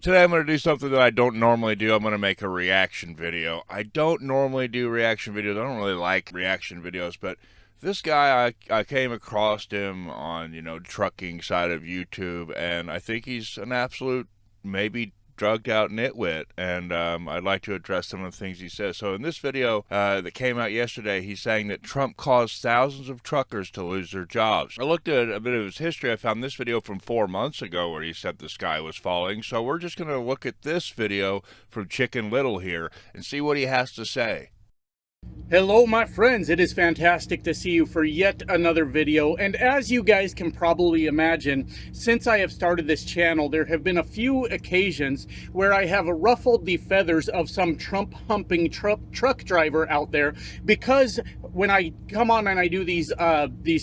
Today I'm going to do something that I don't normally do. I'm going to make a reaction video. I don't normally do reaction videos. I don't really like reaction videos, but this guy, I came across him on, trucking side of YouTube, and I think he's an absolute, maybe drugged out nitwit, and I'd like to address some of the things he says. So in this video that came out yesterday, he's saying that Trump caused thousands of truckers to lose their jobs. I looked at a bit of his history. I found this video from 4 months ago where he said the sky was falling. So we're just going to look at this video from Chicken Little here and see what he has to say. Hello my friends, it is fantastic to see you for yet another video, and as you guys can probably imagine, since I have started this channel, there have been a few occasions where I have ruffled the feathers of some Trump-humping truck driver out there, because when I come on and I do these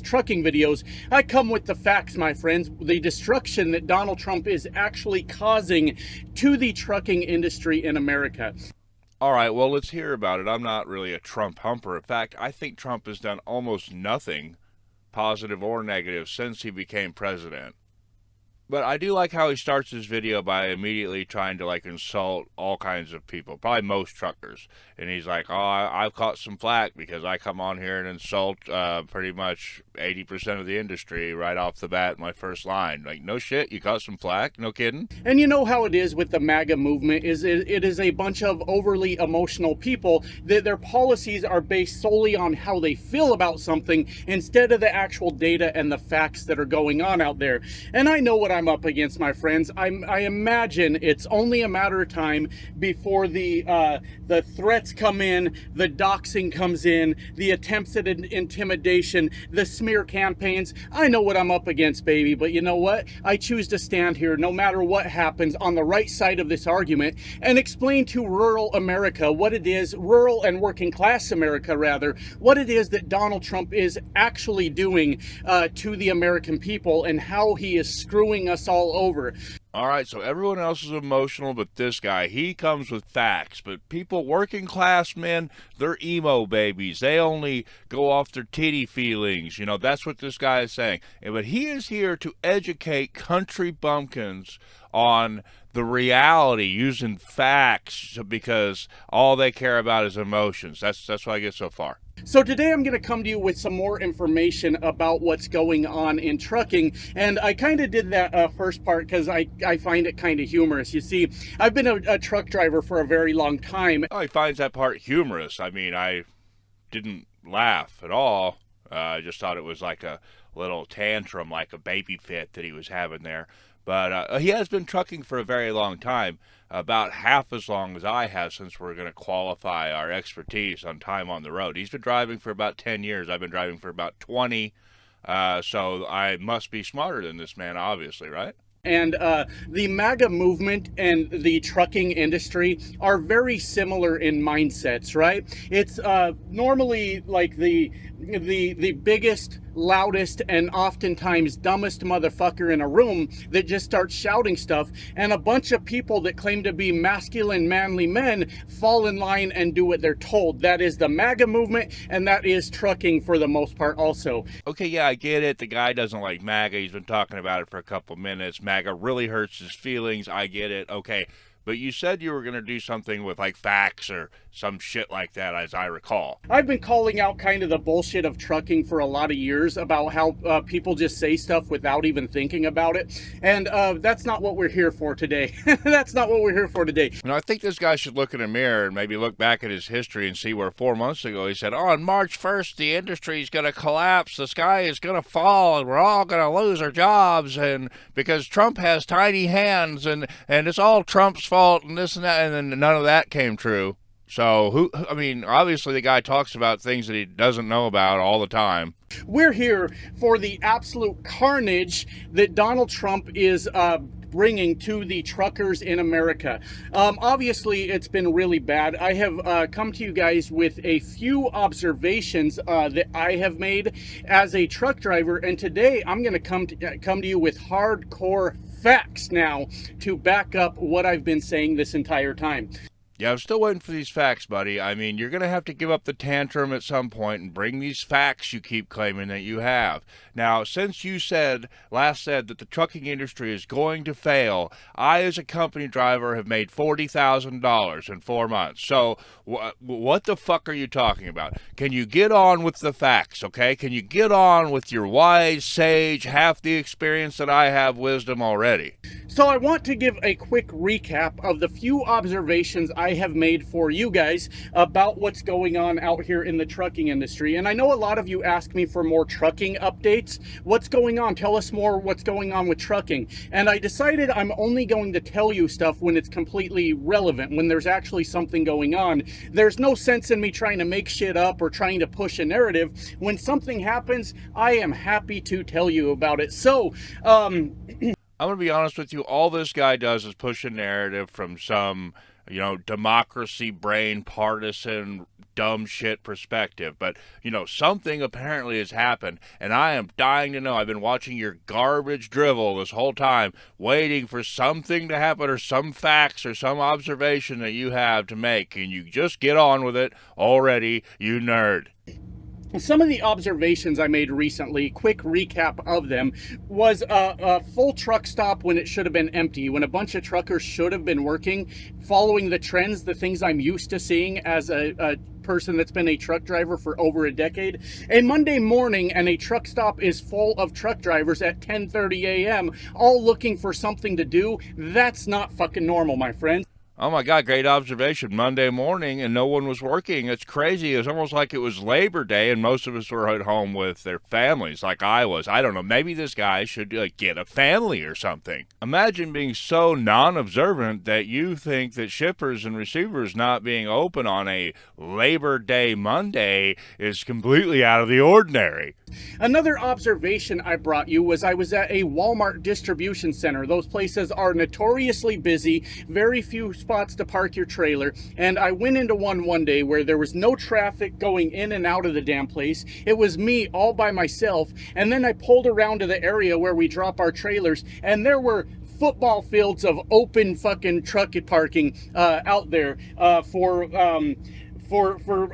trucking videos, I come with the facts, my friends, the destruction that Donald Trump is actually causing to the trucking industry in America. All right, well, let's hear about it. I'm not really a Trump humper. In fact, I think Trump has done almost nothing, positive or negative, since he became president. But I do like how he starts his video by immediately trying to, insult all kinds of people, probably most truckers. And he's like, oh, I've caught some flack because I come on here and insult pretty much 80% of the industry right off the bat in my first line. Like, no shit, you caught some flack? No kidding? And you know how it is with the MAGA movement, it is a bunch of overly emotional people that their policies are based solely on how they feel about something instead of the actual data and the facts that are going on out there. And I know what I'm up against, my friends. I imagine it's only a matter of time before the threats come in, the doxing comes in, the attempts at intimidation, the smear campaigns. I know what I'm up against, baby, but you know what? I choose to stand here no matter what happens on the right side of this argument and explain to rural America what it is, rural and working class America rather, what it is that Donald Trump is actually doing to the American people and how he is screwing us all over. All right, so everyone else is emotional, but this guy, he comes with facts. But people, working class men, they're emo babies. They only go off their titty feelings. That's what this guy is saying. But he is here to educate country bumpkins on the reality using facts, because all they care about is emotions. That's what I get so far. So today I'm going to come to you with some more information about what's going on in trucking, and I kind of did that first part because I find it kind of humorous. You see, I've been a truck driver for a very long time. Oh, he finds that part humorous. I mean, I didn't laugh at all. I just thought it was like a little tantrum, like a baby fit that he was having there. But he has been trucking for a very long time, about half as long as I have, since we're going to qualify our expertise on time on the road. He's been driving for about 10 years. I've been driving for about 20. So I must be smarter than this man, obviously, right? And the MAGA movement and the trucking industry are very similar in mindsets, right? It's normally like the biggest, loudest, and oftentimes dumbest motherfucker in a room that just starts shouting stuff, and a bunch of people that claim to be masculine, manly men fall in line and do what they're told. That is the MAGA movement, and that is trucking for the most part also. Okay, yeah, I get it. The guy doesn't like MAGA. He's been talking about it for a couple minutes. MAGA really hurts his feelings. I get it. Okay. But you said you were going to do something with facts or some shit like that, as I recall. I've been calling out kind of the bullshit of trucking for a lot of years about how people just say stuff without even thinking about it. And that's not what we're here for today. That's not what we're here for today. I think this guy should look in a mirror and maybe look back at his history and see where 4 months ago he said, oh, on March 1st, the industry is going to collapse. The sky is going to fall and we're all going to lose our jobs. And because Trump has tiny hands and it's all Trump's fault and this and that, and then none of that came true. So obviously the guy talks about things that he doesn't know about all the time. We're here for the absolute carnage that Donald Trump is bringing to the truckers in America. Obviously, it's been really bad. I have come to you guys with a few observations that I have made as a truck driver, and today I'm going to come to you with hardcore facts now to back up what I've been saying this entire time. Yeah, I'm still waiting for these facts, buddy. I mean, you're going to have to give up the tantrum at some point and bring these facts you keep claiming that you have. Now, since you last said that the trucking industry is going to fail, I, as a company driver, have made $40,000 in 4 months. So, what the fuck are you talking about? Can you get on with the facts, okay? Can you get on with your wise sage, half the experience that I have wisdom already? So I want to give a quick recap of the few observations I have made for you guys about what's going on out here in the trucking industry. And I know a lot of you ask me for more trucking updates. What's going on? Tell us more what's going on with trucking. And I decided I'm only going to tell you stuff when it's completely relevant, when there's actually something going on. There's no sense in me trying to make shit up or trying to push a narrative. When something happens, I am happy to tell you about it. So, I'm going to be honest with you. All this guy does is push a narrative from some, democracy brain, partisan, dumb shit perspective. But, something apparently has happened, and I am dying to know. I've been watching your garbage drivel this whole time, waiting for something to happen or some facts or some observation that you have to make. And you just get on with it already, you nerd. Some of the observations I made recently, quick recap of them, was a full truck stop when it should have been empty, when a bunch of truckers should have been working, following the trends, the things I'm used to seeing as a person that's been a truck driver for over a decade. A Monday morning and a truck stop is full of truck drivers at 10:30 a.m. all looking for something to do. That's not fucking normal, my friends. Oh my God, great observation. Monday morning and no one was working. It's crazy. It's almost like it was Labor Day and most of us were at home with their families like I was. I don't know. Maybe this guy should get a family or something. Imagine being so non-observant that you think that shippers and receivers not being open on a Labor Day Monday is completely out of the ordinary. Another observation I brought you was I was at a Walmart distribution center. Those places are notoriously busy, very few spots to park your trailer, and I went into one day where there was no traffic going in and out of the damn place. It was me all by myself, and then I pulled around to the area where we drop our trailers, and there were football fields of open fucking truck parking out there for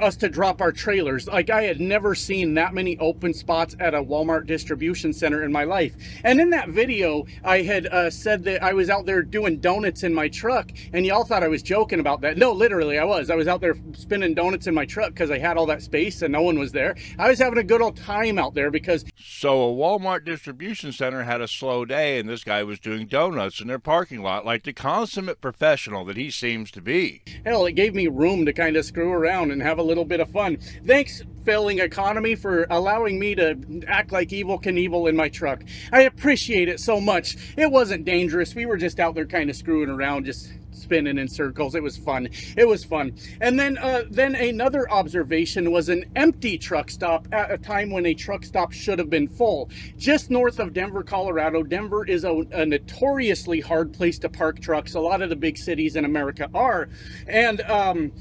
us to drop our trailers. Like, I had never seen that many open spots at a Walmart distribution center in my life. And in that video, I had said that I was out there doing donuts in my truck, and y'all thought I was joking about that. No, literally, I was. I was out there spinning donuts in my truck because I had all that space and no one was there. I was having a good old time out there because... So a Walmart distribution center had a slow day, and this guy was doing donuts in their parking lot like the consummate professional that he seems to be. Hell, it gave me room to kind of screw around and have a little bit of fun. Thanks, failing economy, for allowing me to act like Evel Knievel in my truck. I appreciate it so much. It wasn't dangerous. We were just out there kind of screwing around, just spinning in circles. It was fun. It was fun. And then another observation was an empty truck stop at a time when a truck stop should have been full. Just north of Denver, Colorado. Denver is a notoriously hard place to park trucks. A lot of the big cities in America are. And I'm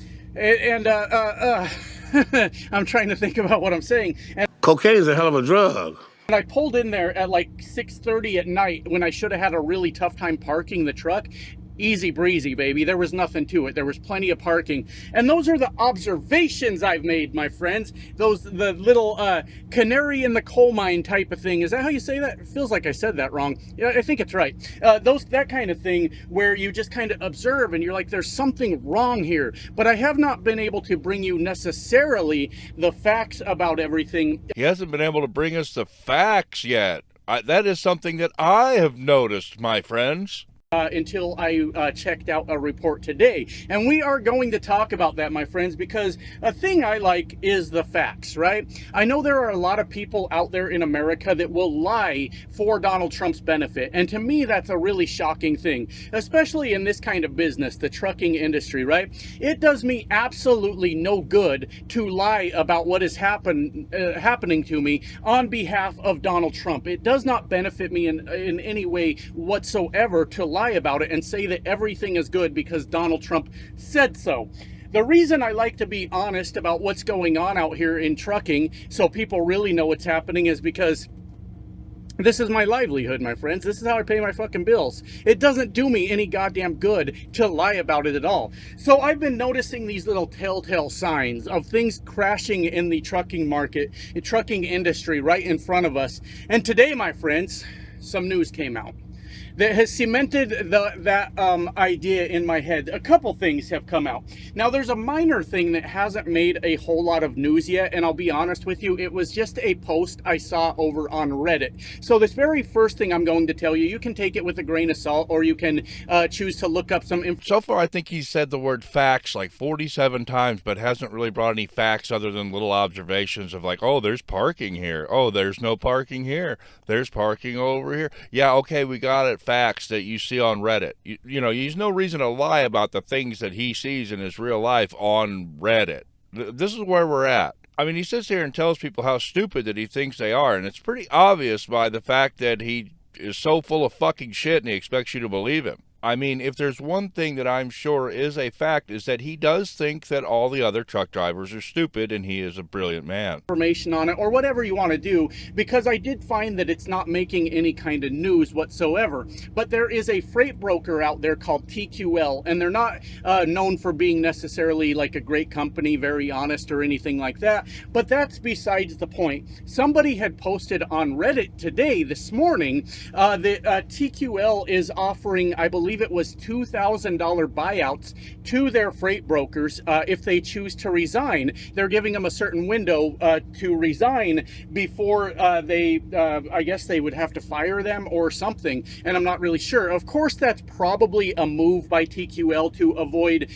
trying to think about what I'm saying. And cocaine is a hell of a drug. And I pulled in there at like 6:30 at night when I should have had a really tough time parking the truck. Easy breezy, baby. There was nothing to it. There was plenty of parking. And those are the observations I've made, my friends. The little canary in the coal mine type of thing. Is that how you say that? It feels like I said that wrong. Yeah, I think it's right. That kind of thing where you just kind of observe and you're like, there's something wrong here. But I have not been able to bring you necessarily the facts about everything. He hasn't been able to bring us the facts yet. That is something that I have noticed, my friends. Until I checked out a report today. And we are going to talk about that, my friends, because a thing I like is the facts, right? I know there are a lot of people out there in America that will lie for Donald Trump's benefit. And to me, that's a really shocking thing, especially in this kind of business, the trucking industry, right? It does me absolutely no good to lie about what is happening to me on behalf of Donald Trump. It does not benefit me in any way whatsoever to lie about it and say that everything is good because Donald Trump said so. The reason I like to be honest about what's going on out here in trucking so people really know what's happening is because This is my livelihood, my friends. This is how I pay my fucking bills. It doesn't do me any goddamn good to lie about it at all. So I've been noticing these little telltale signs of things crashing in the trucking market, the trucking industry right in front of us. And today, my friends, some news came out that has cemented that idea in my head. A couple things have come out. Now, there's a minor thing that hasn't made a whole lot of news yet, and I'll be honest with you, it was just a post I saw over on Reddit. So this very first thing I'm going to tell you, you can take it with a grain of salt, or you can choose to look up some information. So far, I think he said the word facts like 47 times, but hasn't really brought any facts other than little observations of like, oh, there's parking here. Oh, there's no parking here. There's parking over here. Yeah, okay, we got it. Facts that you see on Reddit. You know, there's no reason to lie about the things that he sees in his real life on Reddit. This is where we're at. I mean, he sits here and tells people how stupid that he thinks they are, and it's pretty obvious by the fact that he is so full of fucking shit and he expects you to believe him. I mean, if there's one thing that I'm sure is a fact, is that he does think that all the other truck drivers are stupid and he is a brilliant man. Information on it, or whatever you want to do, because I did find that it's not making any kind of news whatsoever. But there is a freight broker out there called TQL, and they're not known for being necessarily like a great company, very honest or anything like that, but that's besides the point. Somebody had posted on Reddit today, this morning, that TQL is offering, I believe it was $2,000 buyouts to their freight brokers if they choose to resign. They're giving them a certain window to resign before I guess they would have to fire them or something, and I'm not really sure. Of course, that's probably a move by TQL to avoid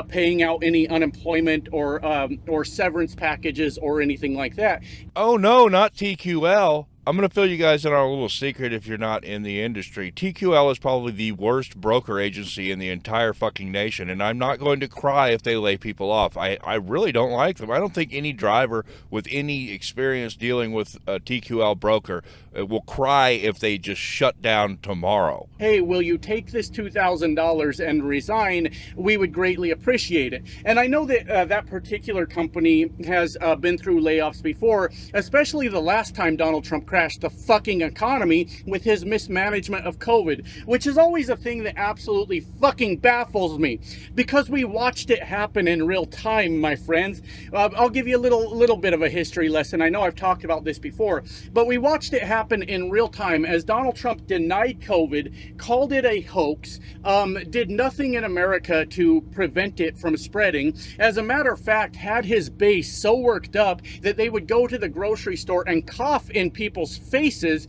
paying out any unemployment or severance packages or anything like that. Oh no, not TQL. I'm going to fill you guys in on a little secret if you're not in the industry. TQL is probably the worst broker agency in the entire fucking nation, and I'm not going to cry if they lay people off. I really don't like them. I don't think any driver with any experience dealing with a TQL broker will cry if they just shut down tomorrow. Hey, will you take this $2,000 and resign? We would greatly appreciate it. And I know that that particular company has been through layoffs before, especially the last time Donald Trump crashed the fucking economy with his mismanagement of COVID, which is always a thing that absolutely fucking baffles me, because we watched it happen in real time, my friends. I'll give you a little bit of a history lesson. I know I've talked about this before, but we watched it happen in real time as Donald Trump denied COVID, called it a hoax, did nothing in America to prevent it from spreading. As a matter of fact, had his base so worked up that they would go to the grocery store and cough in people's faces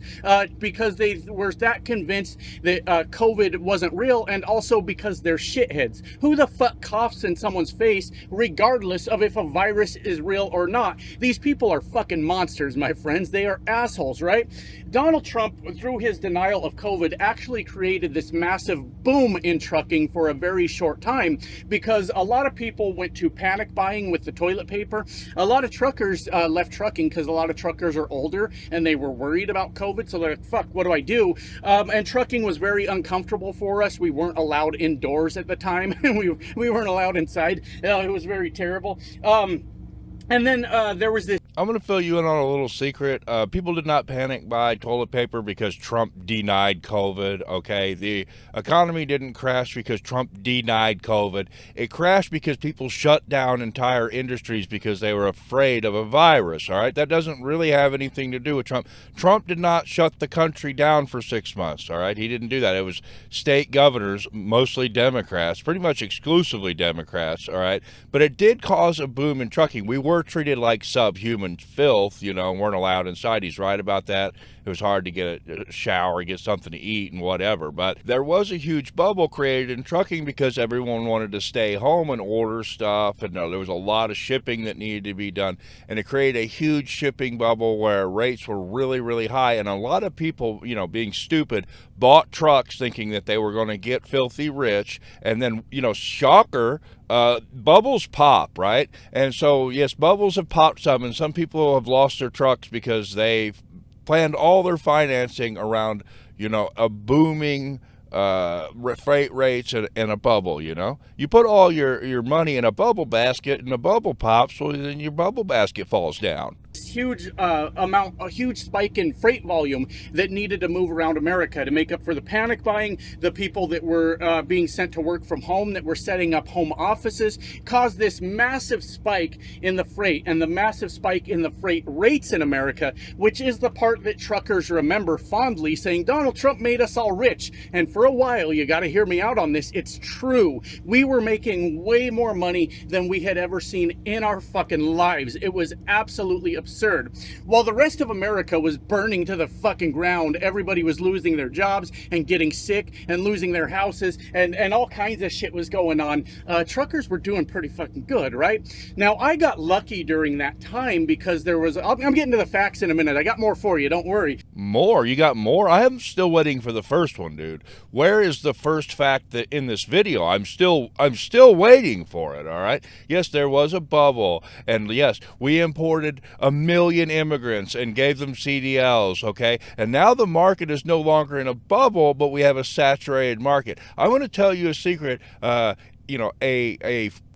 because they were that convinced that COVID wasn't real, and also because they're shitheads. Who the fuck coughs in someone's face regardless of if a virus is real or not? These people are fucking monsters, my friends. They are assholes, right? Donald Trump, through his denial of COVID, actually created this massive boom in trucking for a very short time, because a lot of people went to panic buying with the toilet paper. A lot of truckers left trucking because a lot of truckers are older and they were worried about COVID, so they're like, fuck, what do I do? And trucking was very uncomfortable for us. We weren't allowed indoors at the time. we weren't allowed inside. It was very terrible. And then there was this. I'm going to fill you in on a little secret. People did not panic buy toilet paper because Trump denied COVID, okay? The economy didn't crash because Trump denied COVID. It crashed because people shut down entire industries because they were afraid of a virus, all right? That doesn't really have anything to do with Trump. Trump did not shut the country down for 6 months, all right? He didn't do that. It was state governors, mostly Democrats, pretty much exclusively Democrats, all right? But it did cause a boom in trucking. We were treated like subhuman filth, you know, weren't allowed inside. He's right about that. It was hard to get a shower, get something to eat and whatever. But there was a huge bubble created in trucking because everyone wanted to stay home and order stuff, and there was a lot of shipping that needed to be done, and it created a huge shipping bubble where rates were really, really high, and a lot of people, you know, being stupid, bought trucks thinking that they were going to get filthy rich, and then, you know, shocker, bubbles pop, right? And so, yes, bubbles have popped some, and some people have lost their trucks because they've planned all their financing around, you know, a booming freight rates and a bubble, you know? You put all your money in a bubble basket and the bubble pops, well, then your bubble basket falls down. huge a huge spike in freight volume that needed to move around America to make up for the panic buying. The people that were being sent to work from home, that were setting up home offices, caused this massive spike in the freight, and the massive spike in the freight rates in America, which is the part that truckers remember fondly, saying Donald Trump made us all rich. And for a while, you got to hear me out on this, it's true. We were making way more money than we had ever seen in our fucking lives. It was absolutely absurd. While the rest of America was burning to the fucking ground, everybody was losing their jobs and getting sick and losing their houses, and all kinds of shit was going on. Truckers were doing pretty fucking good, right? Now, I got lucky during that time because there was, I'm getting to the facts in a minute. I got more for you, don't worry. More? You got more? I am still waiting for the first one, dude. Where is the first fact that in this video? I'm still waiting for it, all right? Yes, there was a bubble, and yes, we imported 1 million immigrants and gave them CDLs, okay? And now the market is no longer in a bubble, but we have a saturated market. I want to tell you a secret. A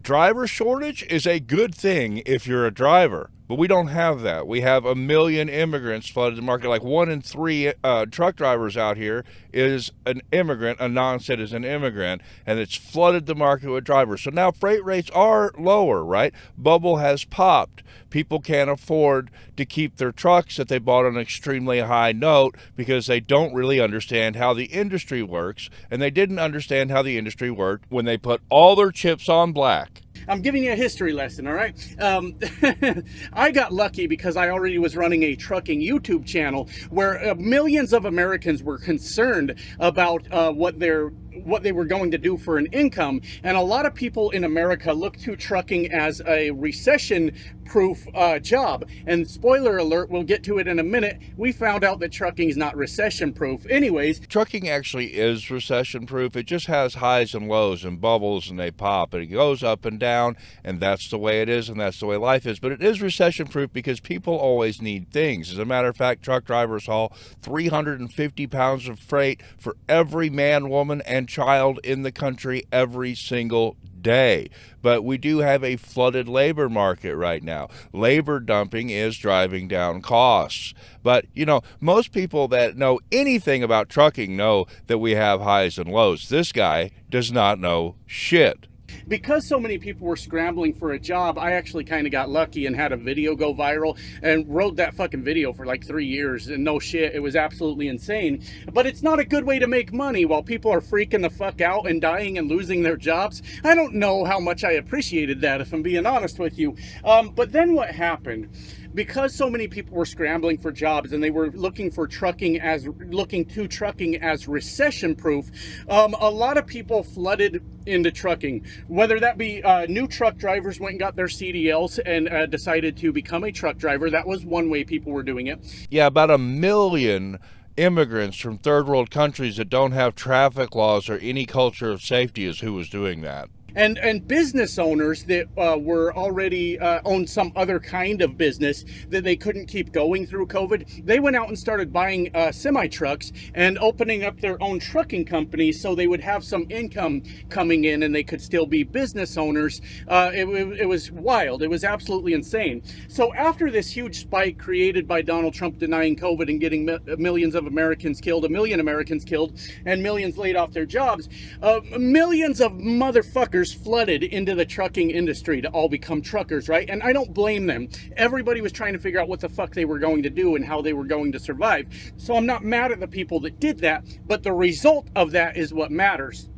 driver shortage is a good thing if you're a driver. But we don't have that. We have 1 million immigrants flooded the market. Like 1 in 3 truck drivers out here is an immigrant, a non-citizen immigrant, and it's flooded the market with drivers. So now freight rates are lower, right? Bubble has popped. People can't afford to keep their trucks that they bought on an extremely high note because they don't really understand how the industry works, and they didn't understand how the industry worked when they put all their chips on black. I'm giving you a history lesson, all right? I got lucky because I already was running a trucking YouTube channel where millions of Americans were concerned about what they were going to do for an income. And a lot of people in America look to trucking as a recession-proof job. And spoiler alert, we'll get to it in a minute, we found out that trucking is not recession-proof. Anyways, trucking actually is recession-proof. It just has highs and lows and bubbles, and they pop, and it goes up and down, and that's the way it is, and that's the way life is. But it is recession-proof because people always need things. As a matter of fact, truck drivers haul 350 pounds of freight for every man, woman, and child in the country every single day. But we do have a flooded labor market right now. Labor dumping is driving down costs. But, you know, most people that know anything about trucking know that we have highs and lows. This guy does not know shit. Because so many people were scrambling for a job, I actually kind of got lucky and had a video go viral and rode that fucking video for like 3 years. And no shit, it was absolutely insane. But it's not a good way to make money while people are freaking the fuck out and dying and losing their jobs. I don't know how much I appreciated that, if I'm being honest with you. But then what happened? Because so many people were scrambling for jobs and they were looking to trucking as recession-proof, a lot of people flooded into trucking. Whether that be new truck drivers went and got their CDLs and decided to become a truck driver. That was one way people were doing it. Yeah, about 1 million immigrants from third world countries that don't have traffic laws or any culture of safety is who was doing that. And business owners that were already owned some other kind of business that they couldn't keep going through COVID, they went out and started buying semi-trucks and opening up their own trucking companies so they would have some income coming in and they could still be business owners. It was wild. It was absolutely insane. So after this huge spike created by Donald Trump denying COVID and getting millions of Americans killed, 1 million Americans killed, and millions laid off their jobs, millions of motherfuckers flooded into the trucking industry to all become truckers, right? And I don't blame them. Everybody was trying to figure out what the fuck they were going to do and how they were going to survive. So I'm not mad at the people that did that, but the result of that is what matters.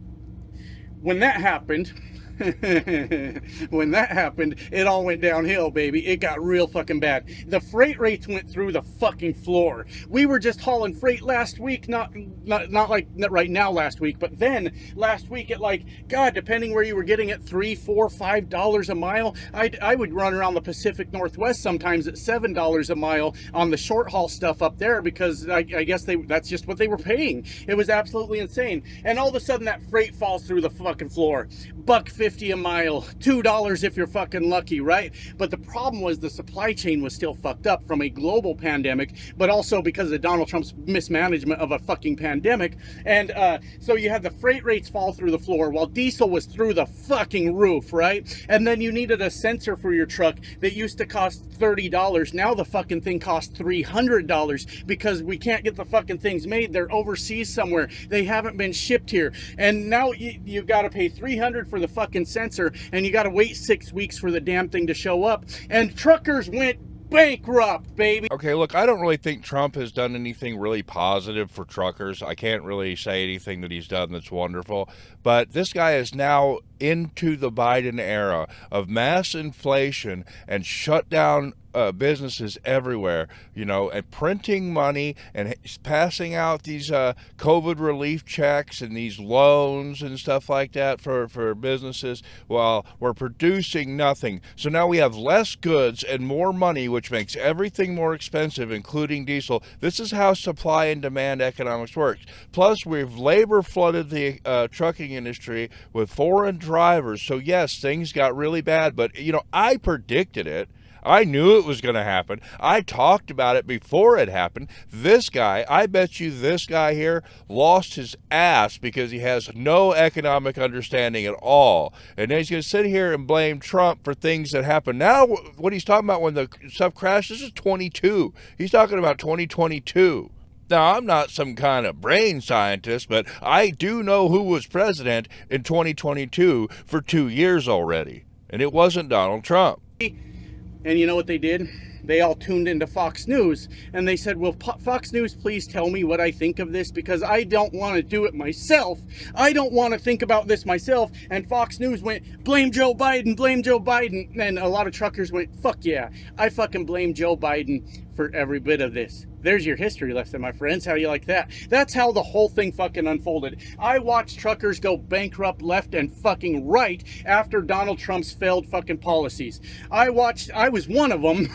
When that happened, it all went downhill, baby. It got real fucking bad. The freight rates went through the fucking floor. We were just hauling freight last week, not like right now last week, but then last week at like, God, depending where you were getting it, $3, $4, $5 a mile. I would run around the Pacific Northwest sometimes at $7 a mile on the short haul stuff up there because I guess that's just what they were paying. It was absolutely insane. And all of a sudden that freight falls through the fucking floor. $1.50 $1.50 a mile, $2 if you're fucking lucky, right? But the problem was the supply chain was still fucked up from a global pandemic, but also because of Donald Trump's mismanagement of a fucking pandemic. And so you had the freight rates fall through the floor while diesel was through the fucking roof, right? And then you needed a sensor for your truck that used to cost $30. Now the fucking thing costs $300 because we can't get the fucking things made. They're overseas somewhere. They haven't been shipped here. And now you got to pay $300 for the fucking sensor, and you got to wait 6 weeks for the damn thing to show up. And truckers went bankrupt, baby. Okay, look, I don't really think Trump has done anything really positive for truckers. I can't really say anything that he's done that's wonderful. But this guy is now into the Biden era of mass inflation and shut down businesses everywhere, you know, and printing money and passing out these COVID relief checks and these loans and stuff like that for businesses while we're producing nothing. So now we have less goods and more money, which makes everything more expensive, including diesel. This is how supply and demand economics works. Plus, we've labor flooded the trucking industry with foreign drivers. So yes, things got really bad, but you know, I predicted it. I knew it was going to happen. I talked about it before it happened. This guy, I bet you this guy here lost his ass because he has no economic understanding at all. And then he's going to sit here and blame Trump for things that happen. Now, what he's talking about when the stuff crashed, this is 22. He's talking about 2022. Now, I'm not some kind of brain scientist, but I do know who was president in 2022 for 2 years already. And it wasn't Donald Trump. And you know what they did? They all tuned into Fox News and they said, will Fox News please tell me what I think of this, because I don't want to do it myself. I don't want to think about this myself. And Fox News went, blame Joe Biden, blame Joe Biden. And a lot of truckers went, fuck yeah, I fucking blame Joe Biden for every bit of this. There's your history lesson, my friends. How do you like that? That's how the whole thing fucking unfolded. I watched truckers go bankrupt left and fucking right after Donald Trump's failed fucking policies. I was one of them,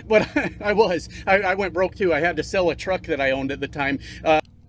but I went broke too. I had to sell a truck that I owned at the time.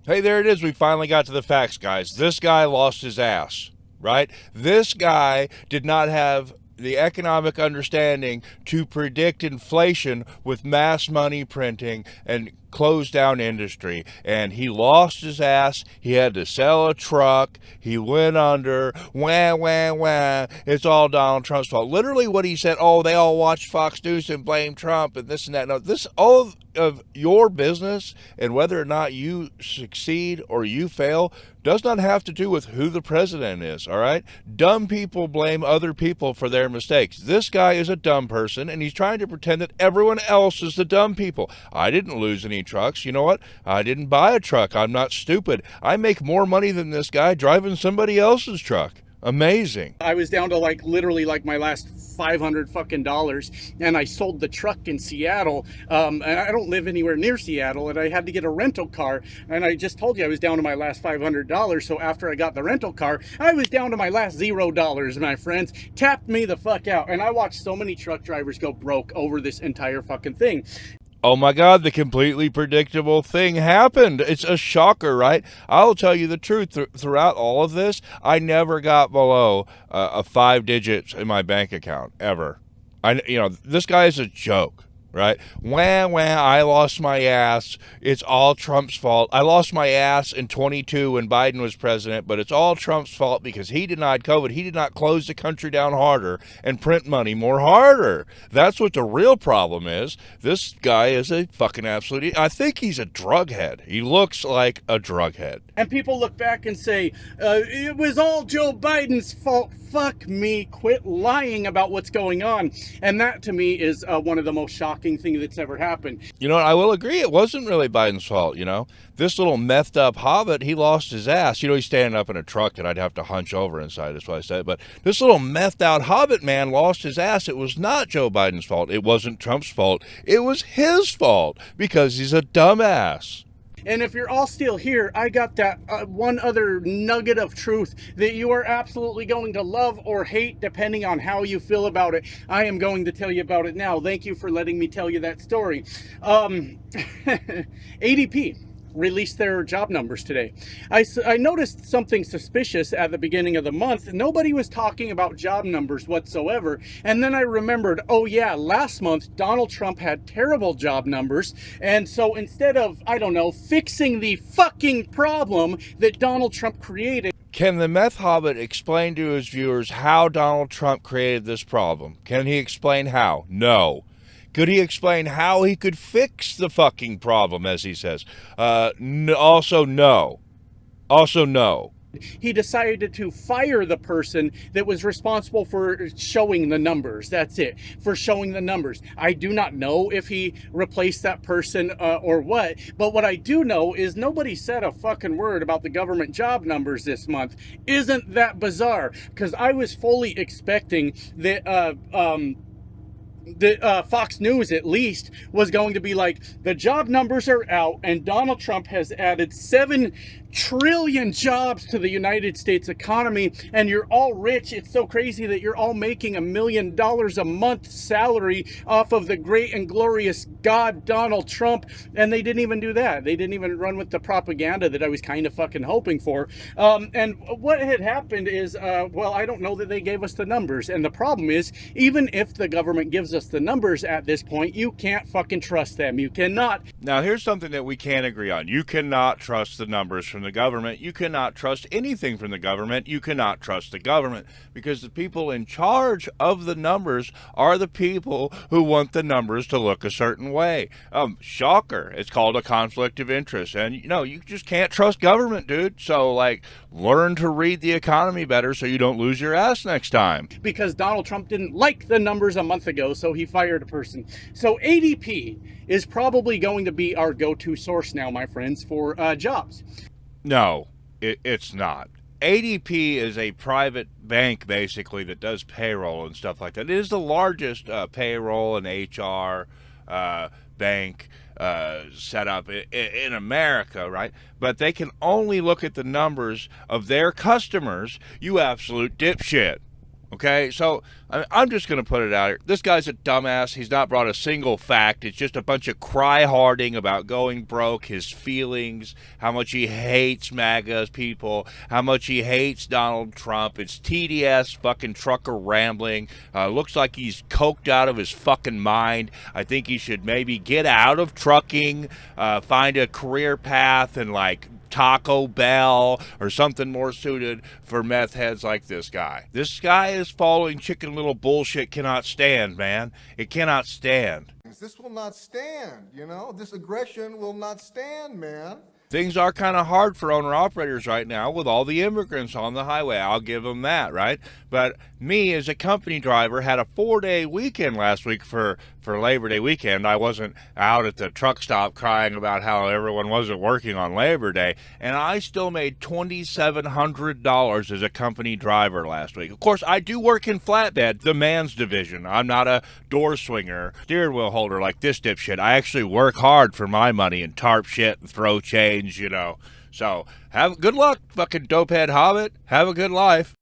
Hey, there it is. We finally got to the facts, guys. This guy lost his ass, right? This guy did not have the economic understanding to predict inflation with mass money printing and closed down industry, and he lost his ass. He had to sell a truck. He went under. Wah, wah, wah. It's all Donald Trump's fault. Literally what he said, oh, they all watch Fox News and blame Trump and this and that. No, this, all of your business and whether or not you succeed or you fail does not have to do with who the president is, all right? Dumb people blame other people for their mistakes. This guy is a dumb person, and he's trying to pretend that everyone else is the dumb people. I didn't lose any trucks. You know what? I didn't buy a truck. I'm not stupid. I make more money than this guy driving somebody else's truck. Amazing. I was down to literally my last $500 fucking dollars, and I sold the truck in Seattle. And I don't live anywhere near Seattle, and I had to get a rental car. And I just told you I was down to my last $500. So after I got the rental car, I was down to my last $0, my friends. Tapped me the fuck out. And I watched so many truck drivers go broke over this entire fucking thing. Oh my God, the completely predictable thing happened. It's a shocker, right? I'll tell you the truth. Throughout all of this, I never got below 5 digits in my bank account, ever. This guy is a joke, right? Wah, wah, I lost my ass. It's all Trump's fault. I lost my ass in 22 when Biden was president, but it's all Trump's fault because he denied COVID. He did not close the country down harder and print money more harder. That's what the real problem is. This guy is a fucking absolute, I think he's a drug head. He looks like a drug head. And people look back and say, it was all Joe Biden's fault. Fuck me, quit lying about what's going on. And that to me is one of the most shocking things that's ever happened. You know, I will agree, it wasn't really Biden's fault, you know. This little methed up hobbit, he lost his ass. You know, he's standing up in a truck that I'd have to hunch over inside, that's what I said. But this little methed out hobbit man lost his ass. It was not Joe Biden's fault. It wasn't Trump's fault. It was his fault because he's a dumbass. And if you're all still here, I got that one other nugget of truth that you are absolutely going to love or hate depending on how you feel about it. I am going to tell you about it now. Thank you for letting me tell you that story. ADP. released their job numbers today. I noticed something suspicious at the beginning of the month. Nobody was talking about job numbers whatsoever. And then I remembered, oh yeah, last month Donald Trump had terrible job numbers. And so instead of, I don't know, fixing the fucking problem that Donald Trump created. Can the meth hobbit explain to his viewers how Donald Trump created this problem? Can he explain how? No. Could he explain how he could fix the fucking problem, as he says? Also no. Also no. He decided to fire the person that was responsible for showing the numbers. That's it, for showing the numbers. I do not know if he replaced that person or what, but what I do know is nobody said a fucking word about the government job numbers this month. Isn't that bizarre? Because I was fully expecting that Fox News at least was going to be like, the job numbers are out and Donald Trump has added 7 trillion jobs to the United States economy, and you're all rich. It's so crazy that you're all making $1 million a month salary off of the great and glorious God Donald Trump. And they didn't even do that. They didn't even run with the propaganda that I was kind of fucking hoping for. And what had happened is, well, I don't know that they gave us the numbers. And the problem is, even if the government gives us the numbers at this point, you can't fucking trust them. You cannot. Now, here's something that we can agree on. You cannot trust the numbers from the government. You cannot trust anything from the government. You cannot trust the government, because the people in charge of the numbers are the people who want the numbers to look a certain way. Shocker. It's called a conflict of interest. And, you know, you just can't trust government, dude. So, like, learn to read the economy better so you don't lose your ass next time. Because Donald Trump didn't like the numbers a month ago, so he fired a person. So ADP is probably going to be our go-to source now, my friends, for jobs. No, it's not. ADP is a private bank, basically, that does payroll and stuff like that. It is the largest payroll and HR bank set up in America, right? But they can only look at the numbers of their customers, you absolute dipshit. Okay, so I'm just going to put it out here. This guy's a dumbass. He's not brought a single fact. It's just a bunch of cry-harding about going broke, his feelings, how much he hates MAGA people, how much he hates Donald Trump. It's TDS fucking trucker rambling. Looks like he's coked out of his fucking mind. I think he should maybe get out of trucking, find a career path and, like, Taco Bell or something more suited for meth heads like this guy. This guy is following Chicken Little bullshit. Cannot stand, man. It cannot stand. This will not stand, you know? This aggression will not stand, man. Things are kind of hard for owner-operators right now with all the immigrants on the highway. I'll give them that, right? But me, as a company driver, had a 4-day weekend last week for Labor Day weekend. I wasn't out at the truck stop crying about how everyone wasn't working on Labor Day, and I still made $2,700 as a company driver last week. Of course, I do work in flatbed, the man's division. I'm not a door swinger, steering wheel holder like this dipshit. I actually work hard for my money and tarp shit and throw change, you know. So, good luck, fucking dopehead hobbit. Have a good life.